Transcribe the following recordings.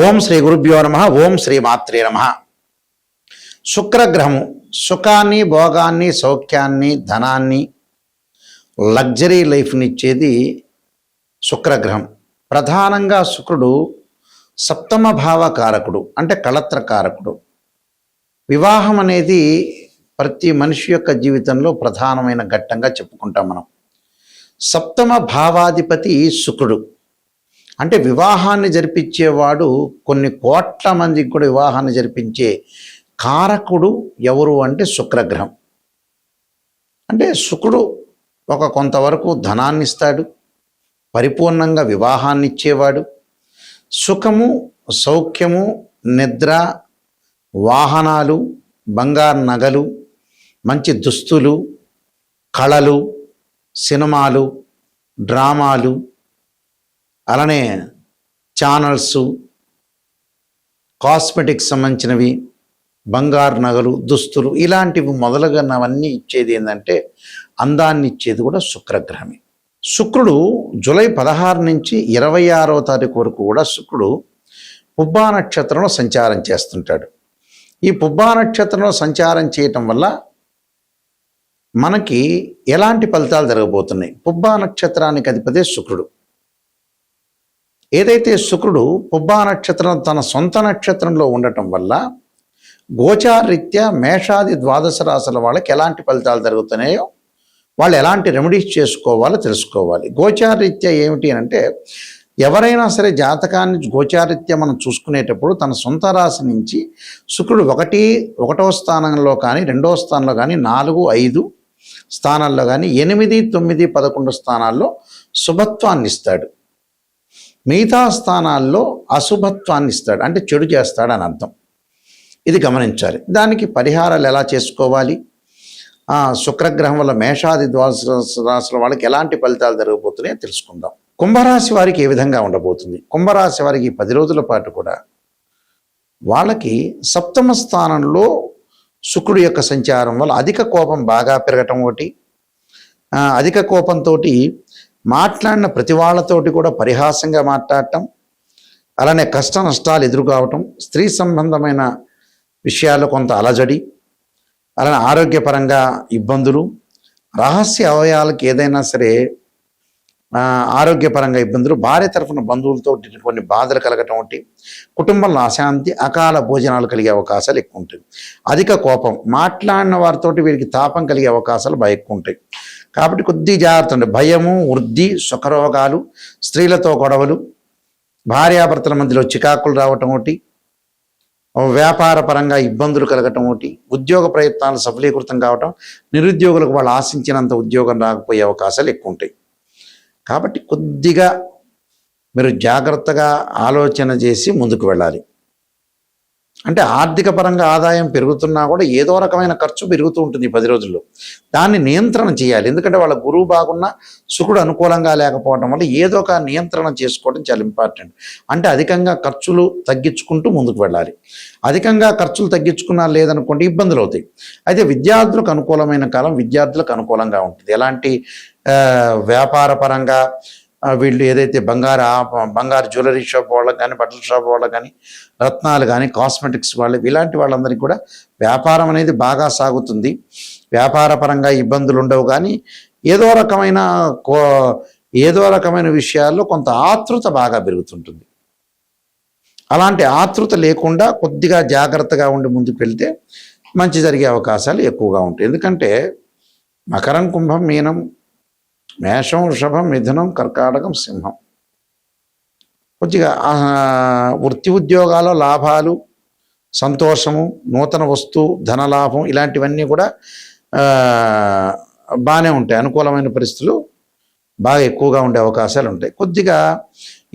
ఓం శ్రీ గురుభ్యో నమ. ఓం శ్రీ మాత్రే నమ. శుక్రగ్రహము సుఖాన్ని, భోగాన్ని, సౌఖ్యాన్ని, ధనాన్ని, లగ్జరీ లైఫ్ని ఇచ్చేది శుక్రగ్రహం. ప్రధానంగా శుక్రుడు సప్తమ భావకారకుడు, అంటే కళత్రకారకుడు. వివాహం అనేది ప్రతి మనిషి యొక్క జీవితంలో ప్రధానమైన ఘట్టంగా చెప్పుకుంటాం మనం. సప్తమ భావాధిపతి శుక్రుడు, అంటే వివాహాన్ని జరిపించేవాడు. కొన్ని కోట్ల మందికి కూడా వివాహాన్ని జరిపించే కారకుడు ఎవరు అంటే శుక్రగ్రహం. అంటే శుక్రుడు కొంతవరకు ధనాన్ని ఇస్తాడు, పరిపూర్ణంగా వివాహాన్ని ఇచ్చేవాడు. సుఖము, సౌఖ్యము, నిద్ర, వాహనాలు, బంగారు నగలు, మంచి దుస్తులు, కళలు, సినిమాలు, డ్రామాలు, అలానే ఛానల్స్, కాస్మెటిక్స్ సంబంధించినవి, బంగారు నగలు, దుస్తులు, ఇలాంటివి మొదలుగానవన్నీ ఇచ్చేది ఏంటంటే అందాన్ని ఇచ్చేది కూడా శుక్రగ్రహమే. శుక్రుడు జూలై 16 నుంచి 26వ తారీఖు వరకు కూడా శుక్రుడు పుబ్బా నక్షత్రంలో సంచారం చేస్తుంటాడు. ఈ పుబ్బా నక్షత్రంలో సంచారం చేయటం వల్ల మనకి ఎలాంటి ఫలితాలు జరగబోతున్నాయి? పుబ్బా నక్షత్రానికి అధిపతి శుక్రుడు. ఏదైతే శుక్రుడు పుబ్బా నక్షత్రం తన సొంత నక్షత్రంలో ఉండటం వల్ల గోచారరీత్యా మేషాది ద్వాదశ రాశుల వాళ్ళకి ఎలాంటి ఫలితాలు జరుగుతున్నాయో, వాళ్ళు ఎలాంటి రెమెడీస్ చేసుకోవాలో తెలుసుకోవాలి. గోచారరీత్యా ఏమిటి అంటే, ఎవరైనా సరే జాతకాన్ని గోచారరీత్యా మనం చూసుకునేటప్పుడు తన సొంత రాశి నుంచి శుక్రుడు 1వ స్థానంలో కానీ, 2వ స్థానంలో కానీ, 4, 5 స్థానాల్లో కానీ, 8, 9, 11 స్థానాల్లో శుభత్వాన్ని ఇస్తాడు. మిగతా స్థానాల్లో అశుభత్వాన్ని ఇస్తాడు, అంటే చెడు చేస్తాడని అర్థం. ఇది గమనించాలి. దానికి పరిహారాలు ఎలా చేసుకోవాలి? శుక్రగ్రహం వల్ల మేషాది ద్వాదశ రాశుల వాళ్ళకి ఎలాంటి ఫలితాలు జరగబోతున్నాయో తెలుసుకుందాం. కుంభరాశి వారికి ఏ విధంగా ఉండబోతుంది? కుంభరాశి వారికి 10 రోజుల పాటు కూడా వాళ్ళకి సప్తమ స్థానంలో శుక్రుడు యొక్క సంచారం వల్ల అధిక కోపం బాగా పెరగటం ఒకటి, అధిక కోపంతో మాట్లాడిన ప్రతి వాళ్ళతోటి కూడా పరిహాసంగా మాట్లాడటం, అలానే కష్ట నష్టాలు ఎదురుకావటం, స్త్రీ సంబంధమైన విషయాల్లో కొంత అలజడి, అలానే ఆరోగ్యపరంగా ఇబ్బందులు, రహస్య అవయవాలకు ఏదైనా సరే ఆరోగ్యపరంగా ఇబ్బందులు, భార్య తరఫున బంధువులతో కొన్ని బాధలు కలగటం ఒకటి, కుటుంబంలో అశాంతి, అకాల భోజనాలు కలిగే అవకాశాలు ఎక్కువ ఉంటాయి. అధిక కోపం, మాట్లాడిన వారితోటి వీరికి తాపం కలిగే అవకాశాలు బాగా ఎక్కువ ఉంటాయి. కాబట్టి కొద్ది జాగ్రత్త ఉండే. భయము, వృద్ధి, సుఖరోగాలు, స్త్రీలతో గొడవలు, భార్యాభర్తల మధ్యలో చికాకులు రావటం ఒకటి, వ్యాపార పరంగా ఇబ్బందులు కలగటం ఒకటి, ఉద్యోగ ప్రయత్నాలు సఫలీకృతం కావటం, నిరుద్యోగులకు వాళ్ళు ఆశించినంత ఉద్యోగం రాకపోయే అవకాశాలు ఎక్కువ ఉంటాయి. కాబట్టి కొద్దిగా మీరు జాగ్రత్తగా ఆలోచన చేసి ముందుకు వెళ్ళాలి. అంటే ఆర్థిక పరంగా ఆదాయం పెరుగుతున్నా కూడా ఏదో రకమైన ఖర్చు పెరుగుతూ ఉంటుంది ఈ 10 రోజుల్లో. దాన్ని నియంత్రణ చేయాలి. ఎందుకంటే వాళ్ళ గురువు బాగున్నా శుక్రుడు అనుకూలంగా లేకపోవడం వల్ల ఏదో ఒక నియంత్రణ చేసుకోవడం చాలా ఇంపార్టెంట్. అంటే అధికంగా ఖర్చులు తగ్గించుకుంటూ ముందుకు వెళ్ళాలి. అధికంగా ఖర్చులు తగ్గించుకున్నా లేదనుకోండి ఇబ్బందులు అవుతాయి. అయితే విద్యార్థులకు అనుకూలమైన కాలం విద్యార్థులకు అనుకూలంగా ఉంటుంది. ఎలాంటి వ్యాపార పరంగా వీళ్ళు ఏదైతే బంగారు జ్యువెలరీ షాప్ వాళ్ళకి కానీ, బట్టల షాప్ వాళ్ళకి కానీ, రత్నాలు కానీ, కాస్మెటిక్స్ వాళ్ళకి, ఇలాంటి వాళ్ళందరికీ కూడా వ్యాపారం అనేది బాగా సాగుతుంది. వ్యాపార పరంగా ఇబ్బందులు ఉండవు. కానీ ఏదో రకమైన విషయాల్లో కొంత ఆతృత బాగా పెరుగుతుంటుంది. అలాంటి ఆతృత లేకుండా కొద్దిగా జాగ్రత్తగా ఉండి ముందుకు వెళ్తే మంచి జరిగే అవకాశాలు ఎక్కువగా ఉంటాయి. ఎందుకంటే మకరం, కుంభం, మీనం, మేషం, వృషభం, మిథునం, కర్కాటకం, సింహం కొద్దిగా వృత్తి ఉద్యోగాల లాభాలు, సంతోషము, నూతన వస్తువు, ధనలాభం, ఇలాంటివన్నీ కూడా బాగానే ఉంటాయి. అనుకూలమైన పరిస్థితులు బాగా ఎక్కువగా ఉండే అవకాశాలు ఉంటాయి. కొద్దిగా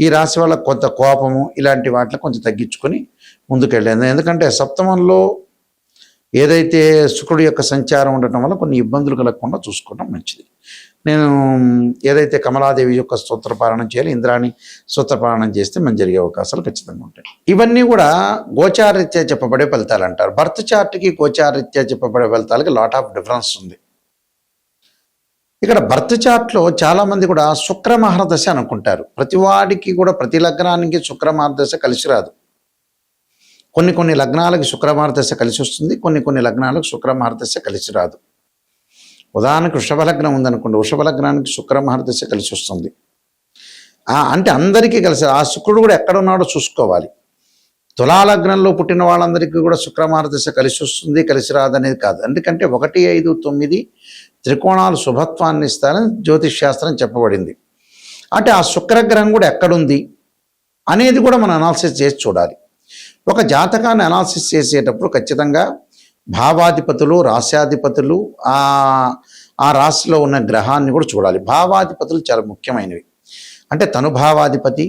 ఈ రాశి వాళ్ళకి కొంత కోపము ఇలాంటి వాటిని కొంచెం తగ్గించుకొని ముందుకెళ్ళేది. ఎందుకంటే సప్తమంలో ఏదైతే శుక్రుడు యొక్క సంచారం ఉండటం వల్ల కొన్ని ఇబ్బందులు కలగకుండా చూసుకోవడం మంచిది. నేను ఏదైతే కమలాదేవి యొక్క స్తోత్రపారాయణం చేయాలి, ఇంద్రాణి స్తోత్రపారాయణం చేస్తే మంచి జరిగే అవకాశాలు ఖచ్చితంగా ఉంటాయి. ఇవన్నీ కూడా గోచారరీత్యా చెప్పబడే ఫలితాలు అంటారు. బర్త్ చార్ట్కి గోచారరీత్యా చెప్పబడే ఫలితాలకి లాట్ ఆఫ్ డిఫరెన్స్ ఉంది. ఇక్కడ బర్త్ చార్ట్లో చాలామంది కూడా శుక్ర మహర్దశ అనుకుంటారు. ప్రతి వాడికి కూడా ప్రతి లగ్నానికి శుక్ర మహర్దశ కలిసి రాదు. కొన్ని లగ్నాలకు శుక్రమహారదశ కలిసి వస్తుంది, కొన్ని లగ్నాలకు శుక్రమహారదశ కలిసి రాదు. ఉదాహరణకు వృషభ లగ్నం ఉందనుకోండి, వృషభ లగ్నానికి శుక్రమహారదశ కలిసి వస్తుంది. అంటే అందరికీ కలిసి ఆ శుక్రుడు కూడా ఎక్కడ ఉన్నాడో చూసుకోవాలి. తులాలగ్నంలో పుట్టిన వాళ్ళందరికీ కూడా శుక్రమహారదశ కలిసి వస్తుంది, కలిసి రాదనేది కాదు. ఎందుకంటే 1, 5, 9 త్రికోణాలు శుభత్వాన్ని ఇస్తారని జ్యోతిష్ శాస్త్రం చెప్పబడింది. అంటే ఆ శుక్రగ్రహం కూడా ఎక్కడుంది అనేది కూడా మనం అనాలిసిస్ చేసి చూడాలి. ఒక జాతకాన్ని అనాలిసిస్ చేసేటప్పుడు ఖచ్చితంగా భావాధిపతులు, రాశ్యాధిపతులు, ఆ రాశిలో ఉన్న గ్రహాన్ని కూడా చూడాలి. భావాధిపతులు చాలా ముఖ్యమైనవి. అంటే తనుభావాధిపతి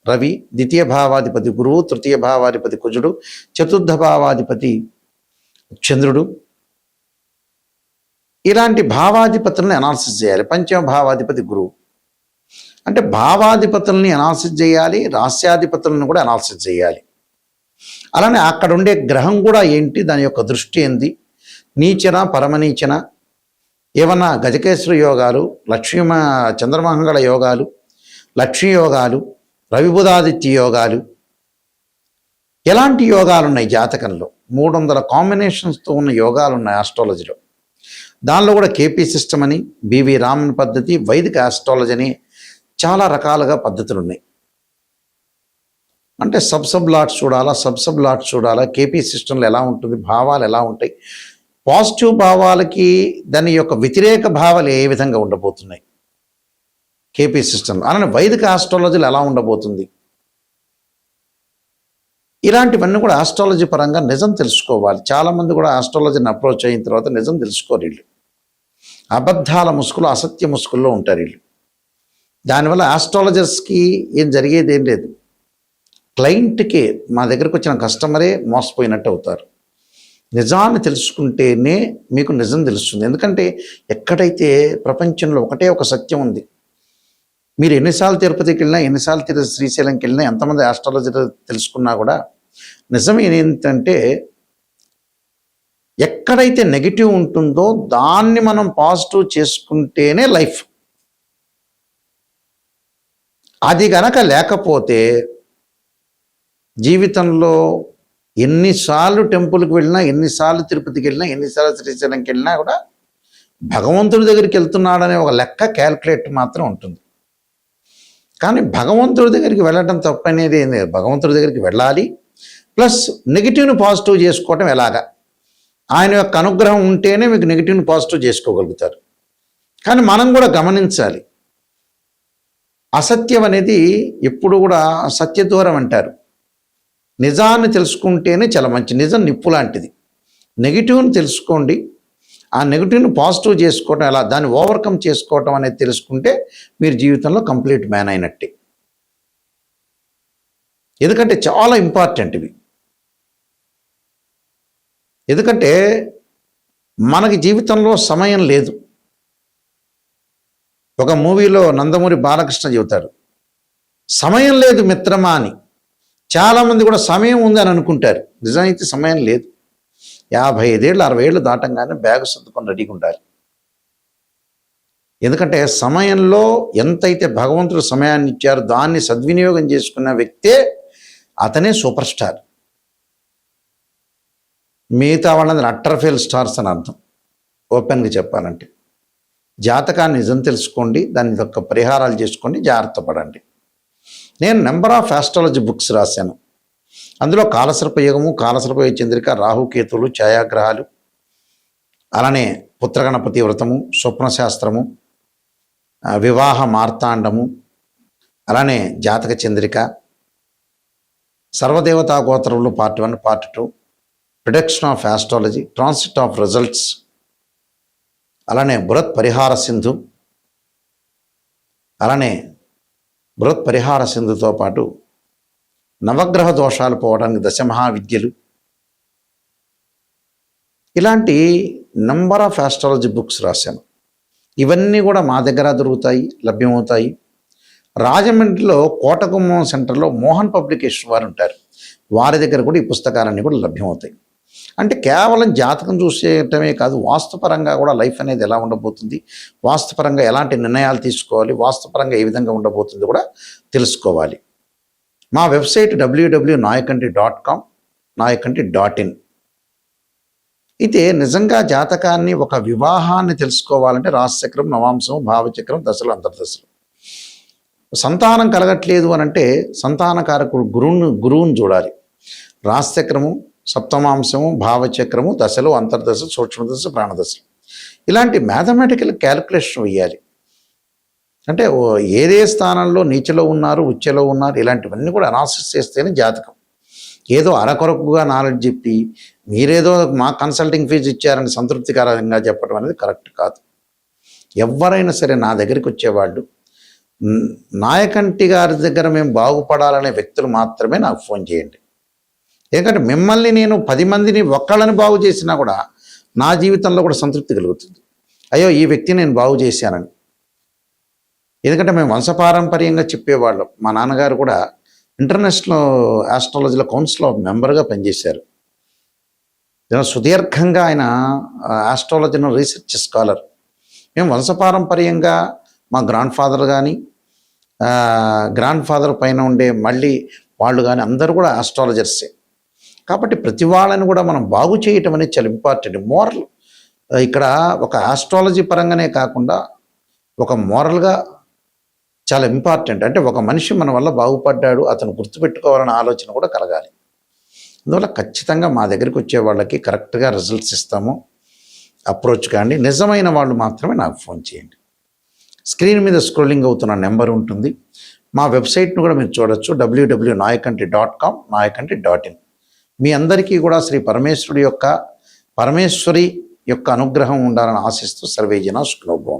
రవి, ద్వితీయ భావాధిపతి గురువు, తృతీయ భావాధిపతి కుజుడు, చతుర్థ భావాధిపతి చంద్రుడు. ఇలాంటి భావాధిపతుల్ని అనాలిసిస్ చేయాలి. పంచమ భావాధిపతి గురువు. అంటే భావాధిపతుల్ని అనాలిసిస్ చేయాలి, రాస్యాధిపతులను కూడా అనాలిసిస్ చేయాలి. అలానే అక్కడ ఉండే గ్రహం కూడా ఏంటి, దాని యొక్క దృష్టి ఏంది, నీచన పరమనీచన, ఏమన్నా గజకేశ్వర యోగాలు, చంద్రమంగళ యోగాలు, లక్ష్మీ యోగాలు, రవిబుధాదిత్య యోగాలు, ఎలాంటి యోగాలు ఉన్నాయి జాతకంలో. 300 కాంబినేషన్స్తో ఉన్న యోగాలు ఉన్నాయి ఆస్ట్రాలజీలో. దానిలో కూడా కేపీ సిస్టమ్ అని, బివి రామన్ పద్ధతి, వైదిక ఆస్ట్రాలజీ అని చాలా రకాలుగా పద్ధతులు ఉన్నాయి. అంటే సబ్ లాట్స్ చూడాలా, కేపీ సిస్టంలో ఎలా ఉంటుంది, భావాలు ఎలా ఉంటాయి, పాజిటివ్ భావాలకి దాని యొక్క వ్యతిరేక భావాలు ఏ విధంగా ఉండబోతున్నాయి కేపీ సిస్టమ్, అలానే వైదిక ఆస్ట్రాలజీలు ఎలా ఉండబోతుంది. ఇలాంటివన్నీ కూడా ఆస్ట్రాలజీ పరంగా నిజం తెలుసుకోవాలి. చాలామంది కూడా ఆస్ట్రాలజీని అప్రోచ్ అయిన తర్వాత నిజం తెలుసుకోరు. వీళ్ళు అబద్ధాల ముసుగులు, అసత్య ముసుగుల్లో ఉంటారు వీళ్ళు. దానివల్ల ఆస్ట్రాలజర్స్కి జరిగేది ఏం లేదు. క్లయింట్కే, మా దగ్గరకు వచ్చిన కస్టమరే మోసపోయినట్టు అవుతారు. నిజాన్ని తెలుసుకుంటేనే మీకు నిజం తెలుస్తుంది. ఎందుకంటే ఎక్కడైతే ప్రపంచంలో ఒకటే ఒక సత్యం ఉంది. మీరు ఎన్నిసార్లు తిరుపతికి వెళ్ళినా, ఎన్నిసార్లు శ్రీశైలంకి వెళ్ళినా, ఎంతమంది ఆస్ట్రాలజీ తెలుసుకున్నా కూడా నిజం ఏంటంటే ఎక్కడైతే నెగిటివ్ ఉంటుందో దాన్ని మనం పాజిటివ్ చేసుకుంటేనే లైఫ్. అది గనక లేకపోతే జీవితంలో ఎన్నిసార్లు టెంపుల్కి వెళ్ళినా, ఎన్నిసార్లు తిరుపతికి వెళ్ళినా, ఎన్నిసార్లు శ్రీశైలంకి వెళ్ళినా కూడా భగవంతుడి దగ్గరికి వెళ్తున్నాడనే ఒక లెక్క క్యాల్కులేట్ మాత్రం ఉంటుంది. కానీ భగవంతుడి దగ్గరికి వెళ్ళడం తప్పనేది ఏం లేదు. భగవంతుడి దగ్గరికి వెళ్ళాలి, ప్లస్ నెగిటివ్ని పాజిటివ్ చేసుకోవటం ఎలాగా. ఆయన యొక్క అనుగ్రహం ఉంటేనే మీకు నెగిటివ్ని పాజిటివ్ చేసుకోగలుగుతారు. కానీ మనం కూడా గమనించాలి, అసత్యం అనేది ఎప్పుడు కూడా సత్యదూరం అంటారు. నిజాన్ని తెలుసుకుంటేనే చాలా మంచి. నిజం నిప్పు లాంటిది. నెగిటివ్ని తెలుసుకోండి, ఆ నెగిటివ్ని పాజిటివ్ చేసుకోవటం ఎలా, దాన్ని ఓవర్కమ్ చేసుకోవటం అనేది తెలుసుకుంటే మీరు జీవితంలో కంప్లీట్ మ్యాన్ అయినట్టే. ఎందుకంటే చాలా ఇంపార్టెంట్ ఇవి. ఎందుకంటే మనకి జీవితంలో సమయం లేదు. ఒక మూవీలో నందమూరి బాలకృష్ణ చెబుతాడు, సమయం లేదు మిత్రమా అని. చాలామంది కూడా సమయం ఉందని అనుకుంటారు, నిజాయితీ సమయం లేదు. 55 ఏళ్ళు 60 ఏళ్ళు దాటంగానే బ్యాగ్ సర్దుకొని రెడీగా ఉండాలి. ఎందుకంటే సమయంలో ఎంతైతే భగవంతుడు సమయాన్ని ఇచ్చారో దాన్ని సద్వినియోగం చేసుకున్న వ్యక్తే అతనే సూపర్ స్టార్. మిగతా వాళ్ళందరూ అట్టర్ఫెయిల్ స్టార్స్ అని అర్థం. ఓపెన్గా చెప్పాలంటే జాతకాన్ని నిజం తెలుసుకోండి, దాని యొక్క పరిహారాలు చేసుకోండి, జాగ్రత్త పడండి. నేను నెంబర్ ఆఫ్ ఆస్ట్రాలజీ బుక్స్ రాశాను. అందులో కాలసర్ప యుగము, కాలసర్ప చంద్రిక, రాహుకేతువులు, ఛాయాగ్రహాలు, అలానే పుత్రగణపతి వ్రతము, స్వప్నశాస్త్రము, వివాహ మార్తాండము, అలానే జాతక చంద్రిక, సర్వదేవతా గోత్రములు part 1, part 2, prediction of astrology, transit of results, అలానే బృహత్ పరిహార సింధు, అలానే బృహత్ పరిహార సింధుతో పాటు నవగ్రహ దోషాలు పోవడానికి దశమహావిద్యలు, ఇలాంటి నంబర్ ఆఫ్ ఆస్ట్రాలజీ బుక్స్ రాశాను. ఇవన్నీ కూడా మా దగ్గర దొరుకుతాయి, లభ్యమవుతాయి. రాజమండ్రిలో కోటగుమ్మం సెంటర్లో మోహన్ పబ్లికేషన్ వారు ఉంటారు, వారి దగ్గర కూడా ఈ పుస్తకాలన్నీ కూడా లభ్యమవుతాయి. అంటే కేవలం జాతకం చూసేయటమే కాదు, వాస్తుపరంగా కూడా లైఫ్ అనేది ఎలా ఉండబోతుంది, వాస్తుపరంగా ఎలాంటి నిర్ణయాలు తీసుకోవాలి, వాస్తుపరంగా ఏ విధంగా ఉండబోతుంది కూడా తెలుసుకోవాలి. మా వెబ్సైట్ www.nayakanti.com, nayakanti.in. అయితే నిజంగా జాతకాన్ని ఒక వివాహాన్ని తెలుసుకోవాలంటే రాశిచక్రం, నవాంశం, భావచక్రం, దశలు, అంతర్దశలు. సంతానం కలగట్లేదు అని అంటే సంతానకారకుడు గురువుని చూడాలి. రాశిచక్రము, సప్తమాంశము, భావచక్రము, దశలు, అంతర్దశ, సూక్ష్మదశ, ప్రాణదశలు, ఇలాంటి మ్యాథమెటికల్ క్యాలిక్యులేషన్ వేయాలి. అంటే ఏదే స్థానంలో నీచలో ఉన్నారు, ఉచ్చలో ఉన్నారు, ఇలాంటివన్నీ కూడా అనాలిసిస్ చేస్తేనే జాతకం. ఏదో అరకొరకుగా నాలెడ్జ్ చెప్పి మీరేదో మా కన్సల్టింగ్ ఫీజు ఇచ్చారని సంతృప్తికరంగా చెప్పడం అనేది కరెక్ట్ కాదు. ఎవరైనా సరే నా దగ్గరికి వచ్చేవాళ్ళు నాయకంటి గారి దగ్గర మేము బాగుపడాలనే వ్యక్తులు మాత్రమే నాకు ఫోన్ చేయండి. ఎందుకంటే మిమ్మల్ని నేను 10 మందిని ఒక్కళ్ళని బాగు చేసినా కూడా నా జీవితంలో కూడా సంతృప్తి కలుగుతుంది. అయ్యో ఈ వ్యక్తిని నేను బాగు చేశానని. ఎందుకంటే మేము వంశపారంపర్యంగా చెప్పేవాళ్ళం. మా నాన్నగారు కూడా ఇంటర్నేషనల్ ఆస్ట్రాలజీలో కౌన్సిల్ ఆఫ్ మెంబర్గా పనిచేశారు. సుదీర్ఘంగా ఆయన ఆస్ట్రాలజీలో రీసెర్చ్ స్కాలర్. మేము వంశపారంపర్యంగా మా గ్రాండ్ ఫాదర్ కానీ గ్రాండ్ ఫాదర్ పైన ఉండే మళ్ళీ వాళ్ళు కానీ అందరూ కూడా ఆస్ట్రాలజర్సే. కాబట్టి ప్రతి వాళ్ళని కూడా మనం బాగు చేయటం అనేది చాలా ఇంపార్టెంట్. మోరల్ ఇక్కడ ఒక ఆస్ట్రాలజీ పరంగానే కాకుండా ఒక మోరల్గా చాలా ఇంపార్టెంట్. అంటే ఒక మనిషి మన వల్ల బాగుపడ్డాడు, అతను గుర్తుపెట్టుకోవాలన్న ఆలోచన కూడా కలగాలి. అందువల్ల ఖచ్చితంగా మా దగ్గరికి వచ్చే వాళ్ళకి కరెక్ట్గా రిజల్ట్స్ ఇస్తాము. అప్రోచ్ కాండి. నిజమైన వాళ్ళు మాత్రమే నాకు ఫోన్ చేయండి. స్క్రీన్ మీద స్క్రోలింగ్ అవుతున్న నెంబర్ ఉంటుంది. మా వెబ్సైట్ను కూడా మీరు చూడొచ్చు, www.nayakanti.com, nayakanti.in. మీ అందరికీ కూడా శ్రీ పరమేశ్వరి యొక్క అనుగ్రహం ఉండాలని ఆశిస్తూ సర్వేజన సుఖినో భవంతు.